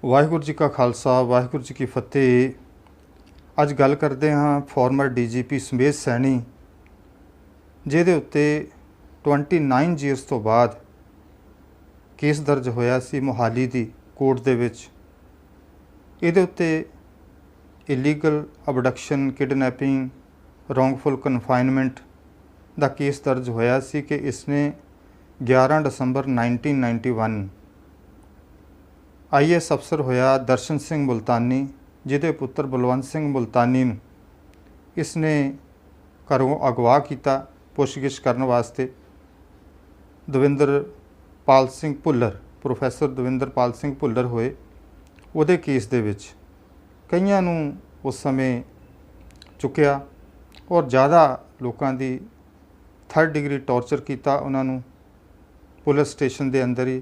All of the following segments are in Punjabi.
वाहिगुरू जी का खालसा वाहिगुरू जी की फतेह। अज गल करते हाँ फॉर्मर DGP सुमेध सैनी जिहदे उत्ते 29 ईयर्स तो बाद केस दर्ज होया सी मोहाली दी कोर्ट दे विच। इहदे उत्ते इलीगल अबडक्शन किडनैपिंग रोंगफुल कन्फाइनमेंट दा केस दर्ज होया सी कि इसने 11 दिसंबर 1991 IAS अफसर होया दर्शन सिंह मुल्तानी जिहदे पुत्र बलवंत सिंह मुल्तानी नूं इसने घरों अगवा किया पुछगिछ करने वास्ते। दविंदर पाल सिंह भुल्लर प्रोफैसर दविंदर पाल सिंह भुल्लर होए उहदे केस दे विच कईयां नूं उस समय चुक्या और ज़्यादा लोगों की 3rd डिग्री टॉर्चर किया उन्हां नूं पुलिस स्टेशन के अंदर ही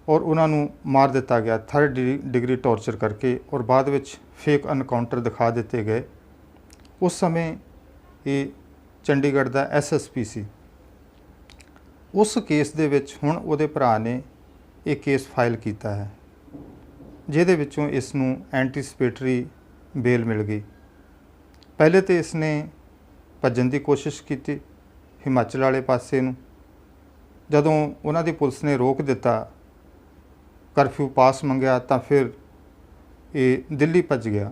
और उन्होंने मार दिता गया 3rd डिग्री टॉर्चर करके और बाद विच फेक अनकाउंटर दिखा दिते गए। उस समय ये चंडीगढ़ का SSP सी। उस केस दे विच हुण उहदे भरा ने एक केस फाइल किया है जिहदे विचों इसनूं एंटीसिपेटरी बेल मिल गई। पहले तो इसने भज्जण की कोशिश की हिमाचल वाले पासे नूं, जदों उन्हां दी पुलिस ने रोक दिता करफ्यू पास मंगया तो फिर ये दिल्ली भज गया।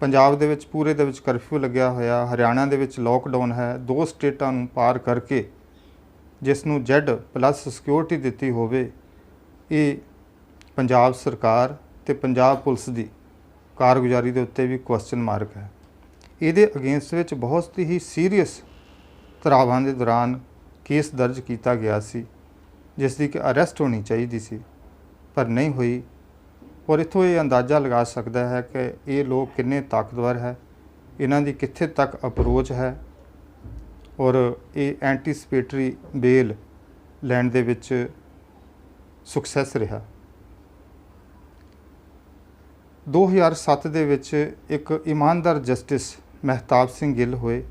पंजाब दे विच पूरे दे विच करफ्यू लग्या होया, हरियाणा दे विच लॉकडाउन है, 2 स्टेटां नूं पार करके जिसनूं Z+ सिक्योरिटी दिती होवे ये पंजाब सरकार ते पंजाब पुलिस की कारगुजारी के उत्ते भी क्वेश्चन मार्क है। ये अगेंस्ट विच बहुत ही सीरीयस धरावां के दौरान केस दर्ज किया गया सी जिसकी कि अरेस्ट होनी चाहिए सी पर नहीं हुई। और इत्थों ये अंदाज़ा लगा सकता है कि ये लोग कितने ताकतवर है, इन्हां दी कित्थे तक अप्रोच है और ये एंटीसिपेटरी बेल लैण दे विच सुक्सैस रहा। 2007 दे विच एक ईमानदार जस्टिस महताब सिंह गिल होए।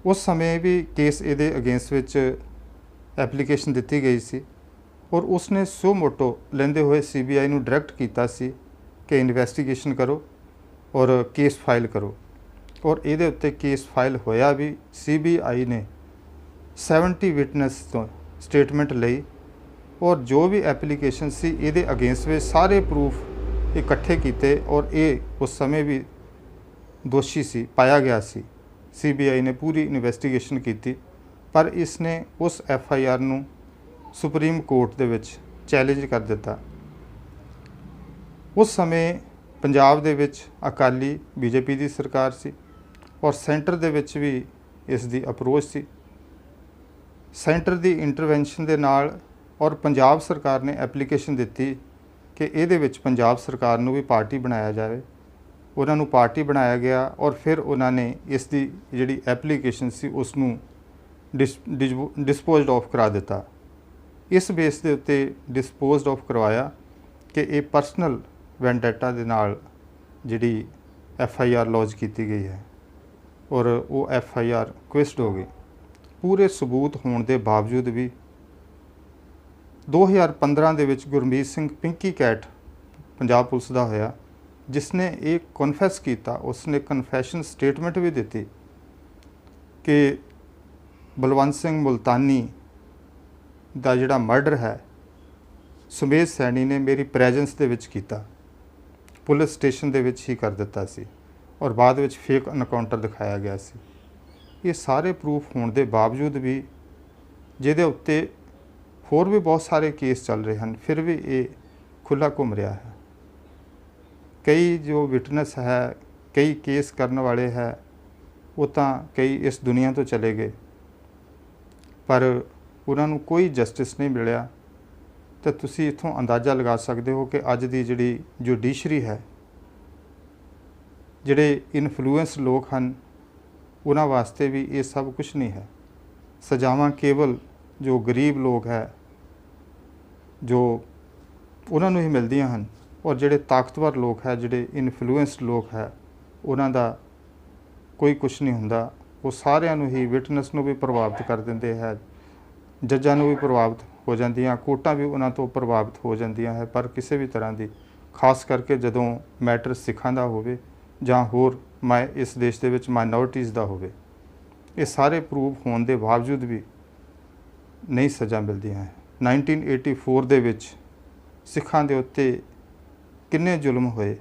उस समय भी केस ये अगेंस्ट विच एप्लीकेशन दी गई सी और उसने सो मोटो लेंदे हुए CBI नूं डायरैक्ट किया सी कि इन्वेस्टिगेशन करो और केस फाइल करो और ये उत्ते केस फाइल होया भी। CBI ने 70 विटनेस तो स्टेटमेंट लई और जो भी एप्लीकेशन सी ये अगेंस्ट वे सारे प्रूफ इकट्ठे किए और ये उस समय भी दोषी सी पाया गया सी। CBI ने पूरी इन्वेस्टिगेशन की पर इसने उस FIR नूं सुप्रीम कोर्ट दे विच चैलेंज कर दिता। उस समय पंजाब दे विच अकाली BJP की सरकार सी और सेंटर दे विच भी इसकी अप्रोच सी। सेंटर की इंटरवेंशन दे नाल और पंजाब सरकार ने एप्लीकेशन दी कि इहदे विच पंजाब सरकार नूं भी पार्टी बनाया जाए। उन्होंने पार्टी बनाया गया और फिर उन्होंने इसकी जिहड़ी एप्लीकेशन सी उसनूं डिस्पोज ऑफ करा दिता। इस बेस के उत्ते डिस्पोज ऑफ करवाया कि ये परसनल वेंडेटा दे नाल जिहड़ी FIR लॉन्च की गई है और वो FIR क्विस्ट हो गई। पूरे सबूत होने के बावजूद भी 2015 दे विच गुरमीत सिंह पिंकी कैट पंजाब पुलिस का होया जिसने एक कन्फैस किया। उसने कन्फैशन स्टेटमेंट भी दी कि बलवंत सिंह मुल्तानी दा जिहड़ा मर्डर है सुमेध सैनी ने मेरी प्रैजेंस दे विच कीता, पुलिस स्टेशन दे विच ही कर दिता सी और बाद विच फेक अनकाउंटर दिखाया गया सी। ये सारे प्रूफ होने के बावजूद भी जिहदे उत्ते होर भी बहुत सारे केस चल रहे हैं फिर भी ये खुला घूम रहा है। कई जो विटनेस है, कई केस करने वाले है, वो तो कई इस दुनिया तो चले गए पर उन्होंने कोई जस्टिस नहीं मिलिया। तो तुसी इत्थों अंदाज़ा लगा सकते हो कि अज की जिहड़ी जुडिशरी है, जिहड़े इन्फ्लुएंस लोग हैं उन्हां वास्ते भी ये सब कुछ नहीं है। सजावां केवल जो गरीब लोग है जो उन्होंने ही मिलदियां हैं और जिहड़े ताकतवर लोग है, जिहड़े इन्फ्लुएंस लोग है, उन्हां दा कोई कुछ नहीं हुंदा। वो सारिਆਂ ਨੂੰ ही विटनेस ਨੂੰ भी प्रभावित कर देंदे है, जजां ਨੂੰ भी प्रभावित ਹੋ ਜਾਂਦੀਆਂ, ਕੋਟਾਂ ਵੀ ਉਹਨਾਂ ਤੋਂ ਪ੍ਰਭਾਵਿਤ ਹੋ ਜਾਂਦੀਆਂ ਹੈ। ਪਰ ਕਿਸੇ ਵੀ ਤਰ੍ਹਾਂ ਦੀ, ਖਾਸ ਕਰਕੇ ਜਦੋਂ ਮੈਟਰ ਸਿੱਖਾਂ ਦਾ ਹੋਵੇ ਜਾਂ ਹੋਰ ਇਸ ਦੇਸ਼ ਦੇ ਵਿੱਚ ਮਾਈਨੋਰਟੀਜ਼ ਦਾ ਹੋਵੇ, ਇਹ ਸਾਰੇ ਪ੍ਰੂਫ ਹੋਣ ਦੇ ਬਾਵਜੂਦ ਵੀ ਨਹੀਂ ਸਜ਼ਾ ਮਿਲਦੀਆਂ ਹੈ। 1984 ਦੇ ਵਿੱਚ ਸਿੱਖਾਂ ਦੇ ਉੱਤੇ ਕਿੰਨੇ ਜ਼ੁਲਮ ਹੋਏ,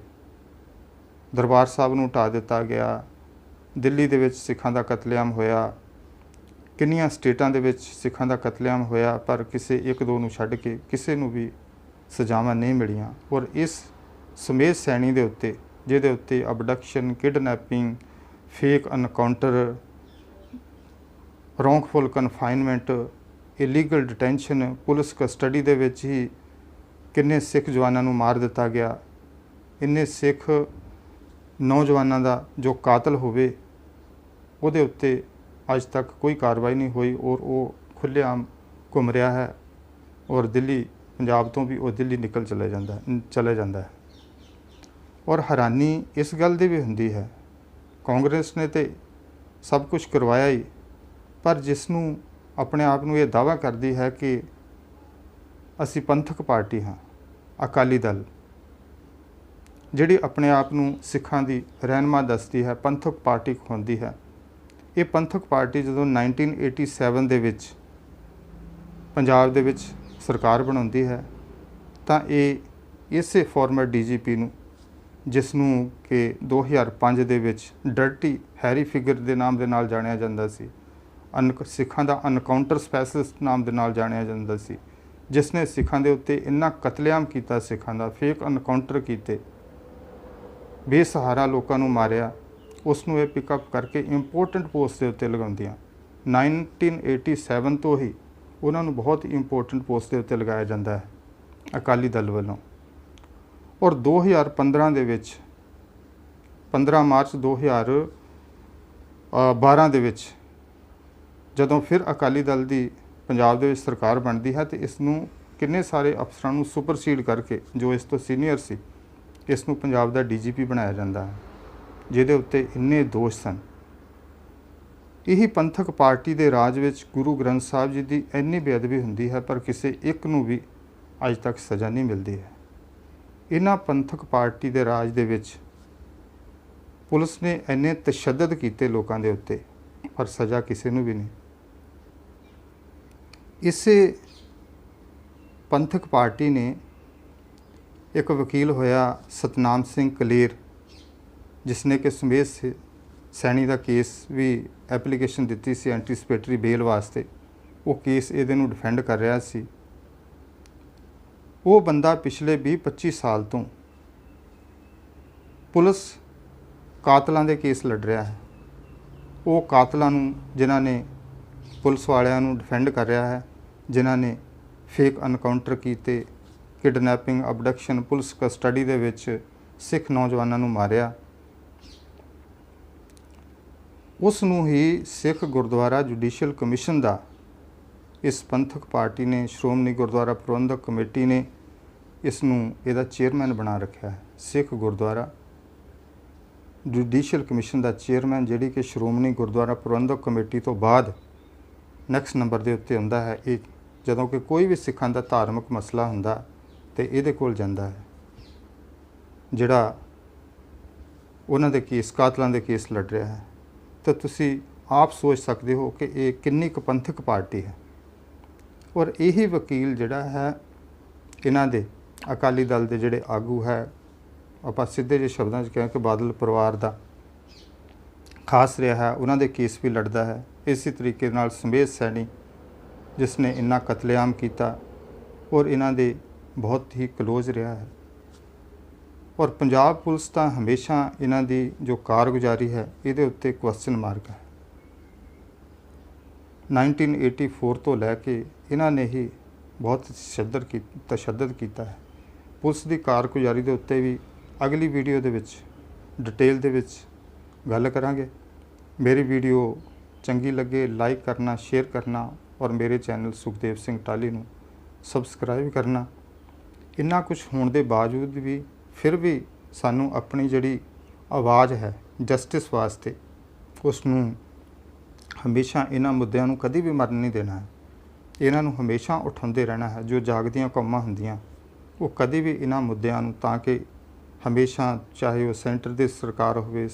ਦਰਬਾਰ ਸਾਹਿਬ ਨੂੰ ਢਾਹ ਦਿੱਤਾ ਗਿਆ, ਦਿੱਲੀ ਦੇ ਵਿੱਚ ਸਿੱਖਾਂ ਦਾ ਕਤਲੇਆਮ ਹੋਇਆ, ਕਿੰਨੀਆਂ ਸਟੇਟਾਂ ਦੇ ਵਿੱਚ ਸਿੱਖਾਂ ਦਾ ਕਤਲੇਆਮ ਹੋਇਆ, ਪਰ ਕਿਸੇ ਇੱਕ ਦੋ ਨੂੰ ਛੱਡ ਕੇ ਕਿਸੇ ਨੂੰ ਵੀ ਸਜ਼ਾਵਾਂ ਨਹੀਂ ਮਿਲੀਆਂ। ਔਰ ਇਸ ਸਮੇਤ ਸੈਣੀ ਦੇ ਉੱਤੇ, ਜਿਹਦੇ ਉੱਤੇ abduction, kidnapping, fake encounter, wrongful confinement, illegal detention, police custody ਦੇ ਵਿੱਚ ਹੀ ਕਿੰਨੇ ਸਿੱਖ ਜਵਾਨਾਂ ਨੂੰ ਮਾਰ ਦਿੱਤਾ ਗਿਆ। ਇੰਨੇ ਸਿੱਖ ਨੌਜਵਾਨਾਂ ਦਾ ਜੋ ਕਾਤਲ ਹੋਵੇ ਉਹਦੇ ਉੱਤੇ ਅੱਜ ਤੱਕ ਕੋਈ ਕਾਰਵਾਈ ਨਹੀਂ ਹੋਈ, ਔਰ ਉਹ ਖੁੱਲ੍ਹੇਆਮ ਘੁੰਮ ਰਿਹਾ ਹੈ। ਔਰ ਦਿੱਲੀ, ਪੰਜਾਬ ਤੋਂ ਵੀ ਉਹ ਦਿੱਲੀ ਨਿਕਲ ਚਲੇ ਜਾਂਦਾ ਹੈ। ਔਰ ਹੈਰਾਨੀ ਇਸ ਗੱਲ ਦੀ ਵੀ ਹੁੰਦੀ ਹੈ, ਕਾਂਗਰਸ ਨੇ ਤੇ ਸਭ ਕੁਝ ਕਰਵਾਇਆ ਹੀ, ਪਰ ਜਿਸ ਨੂੰ ਆਪਣੇ ਆਪ ਨੂੰ ਇਹ ਦਾਅਵਾ ਕਰਦੀ ਹੈ ਕਿ ਅਸੀਂ ਪੰਥਕ ਪਾਰਟੀ ਹਾਂ, ਅਕਾਲੀ ਦਲ, ਜਿਹੜੀ ਆਪਣੇ ਆਪ ਨੂੰ ਸਿੱਖਾਂ ਦੀ ਰਹਿਨੁਮਾ ਦੱਸਦੀ ਹੈ, ਪੰਥਕ ਪਾਰਟੀ ਹੁੰਦੀ ਹੈ। ਇਹ ਪੰਥਕ ਪਾਰਟੀ ਜਦੋਂ 1987 ਦੇ ਵਿੱਚ ਪੰਜਾਬ ਦੇ ਵਿੱਚ ਸਰਕਾਰ ਬਣਾਉਂਦੀ ਹੈ ਤਾਂ ਇਹ ਇਸੇ ਫਾਰਮਰ DGP ਨੂੰ, ਜਿਸ ਨੂੰ ਕਿ 2005 ਦੇ ਵਿੱਚ ਡਰਟੀ ਹੈਰੀ ਫਿਗਰ ਦੇ ਨਾਮ ਦੇ ਨਾਲ ਜਾਣਿਆ ਜਾਂਦਾ ਸੀ, ਸਿੱਖਾਂ ਦਾ ਅਨਕਾਊਂਟਰ ਸਪੈਸ਼ਲਿਸਟ ਨਾਮ ਦੇ ਨਾਲ ਜਾਣਿਆ ਜਾਂਦਾ ਸੀ, ਜਿਸ ਨੇ ਸਿੱਖਾਂ ਦੇ ਉੱਤੇ ਇੰਨਾ ਕਤਲੇਆਮ ਕੀਤਾ, ਸਿੱਖਾਂ ਦਾ ਫੇਕ ਅਨਕਾਊਂਟਰ ਕੀਤੇ, ਬੇਸਹਾਰਾ ਲੋਕਾਂ ਨੂੰ ਮਾਰਿਆ, ਉਸ ਨੂੰ ਇਹ ਪਿਕਅਪ ਕਰਕੇ ਇੰਪੋਰਟੈਂਟ ਪੋਸਟ ਦੇ ਉੱਤੇ ਲਗਾਉਂਦੀਆਂ। 1987 ਤੋਂ ਹੀ ਉਹਨਾਂ ਨੂੰ ਬਹੁਤ ਇੰਪੋਰਟੈਂਟ ਪੋਸਟ ਦੇ ਉੱਤੇ ਲਗਾਇਆ ਜਾਂਦਾ ਹੈ ਅਕਾਲੀ ਦਲ ਵੱਲੋਂ। ਔਰ 2015 ਦੇ ਵਿੱਚ, 15 ਮਾਰਚ 2012 ਦੇ ਵਿੱਚ ਜਦੋਂ ਫਿਰ ਅਕਾਲੀ ਦਲ ਦੀ ਪੰਜਾਬ ਦੇ ਵਿੱਚ ਸਰਕਾਰ ਬਣਦੀ ਹੈ, ਤੇ ਇਸ ਨੂੰ ਕਿੰਨੇ ਸਾਰੇ ਅਫਸਰਾਂ ਨੂੰ ਸੁਪਰਸੀਡ ਕਰਕੇ, ਜੋ ਇਸ ਤੋਂ ਸੀਨੀਅਰ ਸੀ, ਇਸ ਨੂੰ ਪੰਜਾਬ ਦਾ DGP ਬਣਾਇਆ ਜਾਂਦਾ ਹੈ, ਜਿਹਦੇ ਉੱਤੇ ਇੰਨੇ ਦੋਸ਼ ਸਨ। ਇਹੀ ਪੰਥਕ ਪਾਰਟੀ ਦੇ ਰਾਜ ਵਿੱਚ ਗੁਰੂ ਗ੍ਰੰਥ ਸਾਹਿਬ ਜੀ ਦੀ ਇੰਨੀ ਬੇਅਦਬੀ ਹੁੰਦੀ ਹੈ, ਪਰ ਕਿਸੇ ਇੱਕ ਨੂੰ ਵੀ ਅੱਜ ਤੱਕ ਸਜ਼ਾ ਨਹੀਂ ਮਿਲਦੀ ਹੈ। ਇਹਨਾਂ ਪੰਥਕ ਪਾਰਟੀ ਦੇ ਰਾਜ ਦੇ ਵਿੱਚ ਪੁਲਿਸ ਨੇ ਇੰਨੇ ਤਸ਼ੱਦਦ ਕੀਤੇ ਲੋਕਾਂ ਦੇ ਉੱਤੇ, ਪਰ ਸਜ਼ਾ ਕਿਸੇ ਨੂੰ ਵੀ ਨਹੀਂ। ਇਸੇ ਪੰਥਕ ਪਾਰਟੀ ਨੇ ਇੱਕ ਵਕੀਲ ਹੋਇਆ ਸਤਨਾਮ ਸਿੰਘ ਕਲੇਰ, ਜਿਸ ਨੇ ਕਿ ਸਮੇਤ ਸੈਣੀ ਦਾ ਕੇਸ ਵੀ ਐਪਲੀਕੇਸ਼ਨ ਦਿੱਤੀ ਸੀ ਐਂਟੀਸਪੇਟਰੀ ਬੇਲ ਵਾਸਤੇ। ਉਹ ਕੇਸ ਇਹਦੇ ਨੂੰ ਡਿਫੈਂਡ ਕਰ ਰਿਹਾ ਸੀ। ਉਹ ਬੰਦਾ ਪਿਛਲੇ 20-25 ਸਾਲ ਤੋਂ ਪੁਲਿਸ ਕਾਤਲਾਂ ਦੇ ਕੇਸ ਲੜ ਰਿਹਾ ਹੈ। ਉਹ ਕਾਤਲਾਂ ਨੂੰ, ਜਿਨ੍ਹਾਂ ਨੇ ਪੁਲਿਸ ਵਾਲਿਆਂ ਨੂੰ ਡਿਫੈਂਡ ਕਰ ਰਿਹਾ ਹੈ, ਜਿਨ੍ਹਾਂ ਨੇ ਫੇਕ ਅਨਕਾਊਂਟਰ ਕੀਤੇ, ਕਿਡਨੈਪਿੰਗ, ਅਬਡਕਸ਼ਨ, ਪੁਲਿਸ ਕਸਟਡੀ ਦੇ ਵਿੱਚ ਸਿੱਖ ਨੌਜਵਾਨਾਂ ਨੂੰ ਮਾਰਿਆ, ਉਸ ਨੂੰ ਹੀ ਸਿੱਖ ਗੁਰਦੁਆਰਾ ਜੁਡੀਸ਼ੀਅਲ ਕਮਿਸ਼ਨ ਦਾ ਇਸ ਪੰਥਕ ਪਾਰਟੀ ਨੇ, ਸ਼੍ਰੋਮਣੀ ਗੁਰਦੁਆਰਾ ਪ੍ਰਬੰਧਕ ਕਮੇਟੀ ਨੇ ਇਸ ਨੂੰ ਇਹਦਾ ਚੇਅਰਮੈਨ ਬਣਾ ਰੱਖਿਆ ਹੈ। ਸਿੱਖ ਗੁਰਦੁਆਰਾ ਜੁਡੀਸ਼ੀਅਲ ਕਮਿਸ਼ਨ ਦਾ ਚੇਅਰਮੈਨ, ਜਿਹੜੀ ਕਿ ਸ਼੍ਰੋਮਣੀ ਗੁਰਦੁਆਰਾ ਪ੍ਰਬੰਧਕ ਕਮੇਟੀ ਤੋਂ ਬਾਅਦ ਨੈਕਸਟ ਨੰਬਰ ਦੇ ਉੱਤੇ ਹੁੰਦਾ ਹੈ। ਇਹ ਜਦੋਂ ਕਿ ਕੋਈ ਵੀ ਸਿੱਖਾਂ ਦਾ ਧਾਰਮਿਕ ਮਸਲਾ ਹੁੰਦਾ ਤੇ ਇਹਦੇ ਕੋਲ ਜਾਂਦਾ ਹੈ, ਜਿਹੜਾ ਉਹਨਾਂ ਦੇ ਕੇਸ, ਕਾਤਲਾਂ ਦੇ ਕੇਸ ਲੜ ਰਿਹਾ ਹੈ। ਤਾਂ ਤੁਸੀਂ ਆਪ ਸੋਚ ਸਕਦੇ ਹੋ ਕਿ ਇਹ ਕਿੰਨੀ ਕੁ ਪੰਥਕ ਪਾਰਟੀ ਹੈ। ਔਰ ਇਹੀ ਵਕੀਲ ਜਿਹੜਾ ਹੈ, ਇਹਨਾਂ ਦੇ ਅਕਾਲੀ ਦਲ ਦੇ ਜਿਹੜੇ ਆਗੂ ਹੈ, ਆਪਾਂ ਸਿੱਧੇ ਜਿਹੇ ਸ਼ਬਦਾਂ 'ਚ ਕਹਾਂ ਕਿ ਬਾਦਲ ਪਰਿਵਾਰ ਦਾ ਖਾਸ ਰਿਹਾ ਹੈ, ਉਹਨਾਂ ਦੇ ਕੇਸ ਵੀ ਲੜਦਾ ਹੈ। ਇਸੇ ਤਰੀਕੇ ਨਾਲ ਸਮੇਤ ਸੈਣੀ, ਜਿਸ ਨੇ ਇੰਨਾ ਕਤਲੇਆਮ ਕੀਤਾ ਔਰ ਇਹਨਾਂ ਦੇ ਬਹੁਤ ਹੀ ਕਲੋਜ਼ ਰਿਹਾ ਹੈ। ਔਰ ਪੰਜਾਬ ਪੁਲਿਸ ਤਾਂ ਹਮੇਸ਼ਾ ਇਹਨਾਂ ਦੀ ਜੋ ਕਾਰਗੁਜ਼ਾਰੀ ਹੈ, ਇਹਦੇ ਉੱਤੇ ਕੁਐਸਚਨ ਮਾਰਕ ਹੈ। 1984 ਤੋਂ ਲੈ ਕੇ ਇਹਨਾਂ ਨੇ ਹੀ ਬਹੁਤ ਤਸ਼ੱਦਦ ਕੀਤਾ ਹੈ। ਪੁਲਿਸ ਦੀ ਕਾਰਗੁਜ਼ਾਰੀ ਦੇ ਉੱਤੇ ਵੀ ਅਗਲੀ ਵੀਡੀਓ ਦੇ ਵਿੱਚ ਡਿਟੇਲ ਦੇ ਵਿੱਚ ਗੱਲ ਕਰਾਂਗੇ। ਮੇਰੀ ਵੀਡੀਓ ਚੰਗੀ ਲੱਗੇ ਲਾਈਕ ਕਰਨਾ, ਸ਼ੇਅਰ ਕਰਨਾ, ਔਰ ਮੇਰੇ ਚੈਨਲ ਸੁਖਦੇਵ ਸਿੰਘ ਟਾਹਲੀ ਨੂੰ ਸਬਸਕ੍ਰਾਈਬ ਕਰਨਾ। ਇੰਨਾ ਕੁਝ ਹੋਣ ਦੇ ਬਾਵਜੂਦ ਵੀ ਫਿਰ ਵੀ ਸਾਨੂੰ ਆਪਣੀ ਜਿਹੜੀ ਆਵਾਜ਼ ਹੈ ਜਸਟਿਸ ਵਾਸਤੇ, ਉਸ ਨੂੰ ਹਮੇਸ਼ਾ ਇਹਨਾਂ ਮੁੱਦਿਆਂ ਨੂੰ ਕਦੀ ਵੀ ਮਰਨ ਨਹੀਂ ਦੇਣਾ ਹੈ। ਇਹਨਾਂ ਨੂੰ ਹਮੇਸ਼ਾ ਉਠਾਉਂਦੇ ਰਹਿਣਾ ਹੈ। ਜੋ ਜਾਗਦੀਆਂ ਕੌਮਾਂ ਹੁੰਦੀਆਂ ਉਹ ਕਦੇ ਵੀ ਇਹਨਾਂ ਮੁੱਦਿਆਂ ਨੂੰ, ਤਾਂ ਕਿ ਹਮੇਸ਼ਾ ਚਾਹੇ ਉਹ ਸੈਂਟਰ ਦੀ ਸਰਕਾਰ ਹੋਵੇ,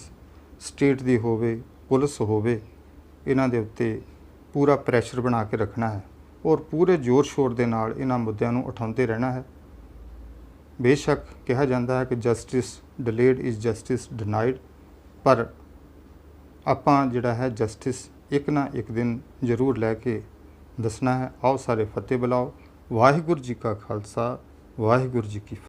ਸਟੇਟ ਦੀ ਹੋਵੇ, ਪੁਲਿਸ ਹੋਵੇ, ਇਹਨਾਂ ਦੇ ਉੱਤੇ ਪੂਰਾ ਪ੍ਰੈਸ਼ਰ ਬਣਾ ਕੇ ਰੱਖਣਾ ਹੈ ਔਰ ਪੂਰੇ ਜ਼ੋਰ ਸ਼ੋਰ ਦੇ ਨਾਲ ਇਹਨਾਂ ਮੁੱਦਿਆਂ ਨੂੰ ਉਠਾਉਂਦੇ ਰਹਿਣਾ ਹੈ। ਬੇਸ਼ੱਕ ਕਿਹਾ ਜਾਂਦਾ ਹੈ ਕਿ justice delayed is justice denied, ਪਰ ਆਪਾਂ ਜਿਹੜਾ ਹੈ ਜਸਟਿਸ ਇੱਕ ਨਾ ਇੱਕ ਦਿਨ ਜ਼ਰੂਰ ਲੈ ਕੇ ਦੱਸਣਾ ਹੈ। ਆਓ ਸਾਰੇ ਫਤਿਹ ਬੁਲਾਓ। ਵਾਹਿਗੁਰੂ ਜੀ ਕਾ ਖਾਲਸਾ, ਵਾਹਿਗੁਰੂ ਜੀ ਕੀ ਫਤਿਹ।